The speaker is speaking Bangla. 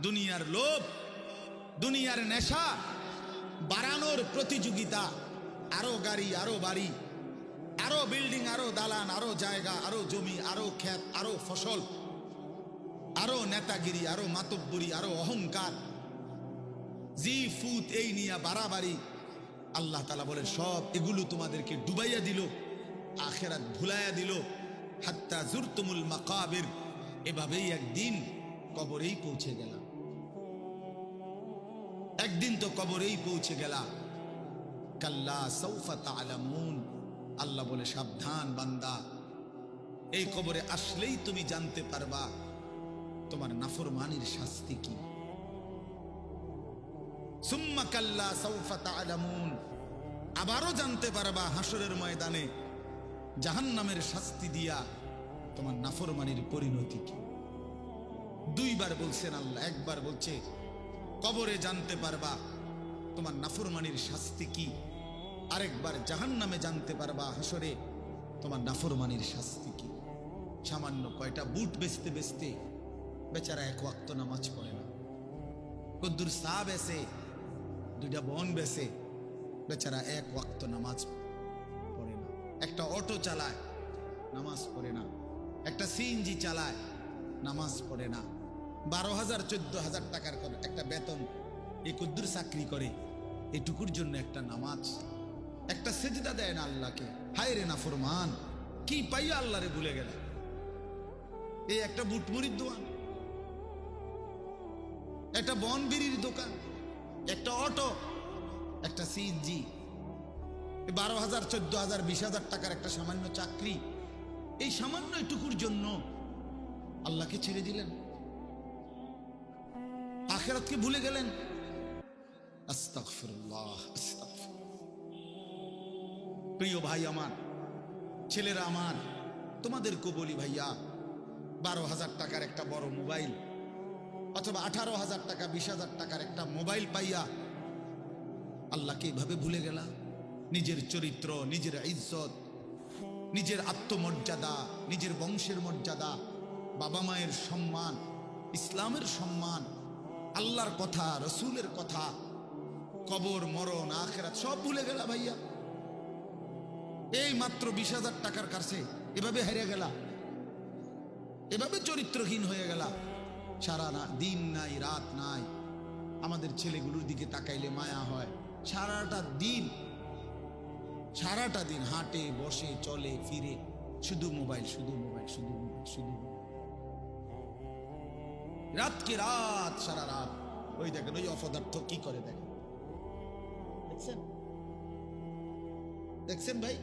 দুনিয়ার লোভ, দুনিয়ার নেশা বাড়ানোর প্রতিযোগিতা, আরো গাড়ি, আরো বাড়ি, আরো বিল্ডিং, আরো দালান, আরো জায়গা, আরো জমি, আরো ক্ষেত, আরো ফসল, আরো নেতাগিরি, আরো মাতব্বরি, আরো অহংকার, জি ফুত, এই নিয়ে বাড়াবাড়ি। আল্লাহ তাআলা বলে সব এগুলো তোমাদেরকে ডুবাইয়া দিল, আখিরাত ভুলাইয়া দিল। হাত্তা জুরতুমুল মাকাবির, এভাবেই একদিন কবরেই পৌঁছে গেলাম। একদিন তো কবরেই পৌঁছে গেলা। কাল্লা সাউফা তা'লামুন, আল্লাহ বলে সাবধান বান্দা, এই কবরে আসলেই তুমি জানতে পারবা তোমার নাফরমানির শাস্তি কি। সুম্মা কাল্লা সাউফা তা'লামুন, আবারও জানতে পারবা হাসরের ময়দানে জাহান্নামের শাস্তি দিয়া তোমার নাফরমানির পরিণতি কি। দুইবার বলছেন আল্লাহ, একবার বলছে কবরে জানতে পারবা তোমার নাফরমানির শাস্তি কি, আরেকবার জাহান্নামে জানতে পারবা হাসরে তোমার নাফরমানির শাস্তি কি। সামান্য কয়টা বুট বেচতে বেচতে বেচারা এক ওয়াক্ত নামাজ পড়ে না, কদ্দুর চা বেচে, দুইটা বন বেচে, বেচারা এক ওয়াক্ত নামাজ পড়ে না। একটা অটো চালায়, নামাজ পড়ে না। একটা সিএনজি চালায়, নামাজ পড়ে না। 12,000 14,000 টাকার একটা বেতন, এই কদ্দুর চাকরি করে, এটুকুর জন্য একটা নামাজ, একটা সেজদা দেয় না আল্লাহকে। হায় রে নাফরমান, কি পাইয়া আল্লাহরে ভুলে গেল। এই একটা বুটমুড়ির দোকান, একটা বন বিড়ির দোকান, একটা অটো, একটা সিএনজি, 12,000 14,000 20,000 টাকার একটা সামান্য চাকরি, এই সামান্য এটুকুর জন্য আল্লাহকে ছেড়ে দিলেন, আখিরাতকে ভুলে গেলেন। আস্তাগফিরুল্লাহ, আস্তাগফিরুল্লাহ। প্রিয় ভাই আমার, ছেলেরা আমার, তোমাদেরকে বলি ভাইয়া, 12,000 টাকার একটা বড় মোবাইল অথবা 18,000 টাকা 20,000 টাকার একটা মোবাইল পাইয়া আল্লাহকে এভাবে ভুলে গেলা। নিজের চরিত্র, নিজের ইজ্জত, নিজের আত্মমর্যাদা, নিজের বংশের মর্যাদা, বাবা মায়ের সম্মান, ইসলামের সম্মান, আল্লাহর কথা, রসুলের কথা, কবর, মরণ, আখিরাত সব ভুলে গেলা ভাইয়া। এই মাত্র 20,000 টাকার কাছে এভাবে হেরে গেলা, এভাবে চরিত্রহীন হয়ে গেলা। সারা দিন নাই, রাত নাই। আমাদের ছেলেগুলোর দিকে তাকাইলে মায়া হয়। সারাটা দিন হাঁটে, বসে, চলে, ফিরে, শুধু মোবাইল, শুধু মোবাইল, শুধু মোবাইল, শুধু মোবাইল। রাতকে রাত, সারা রাত। ওই দেখেন ওই অপদার্থ কি করে, দেখেন, দেখছেন ভাই।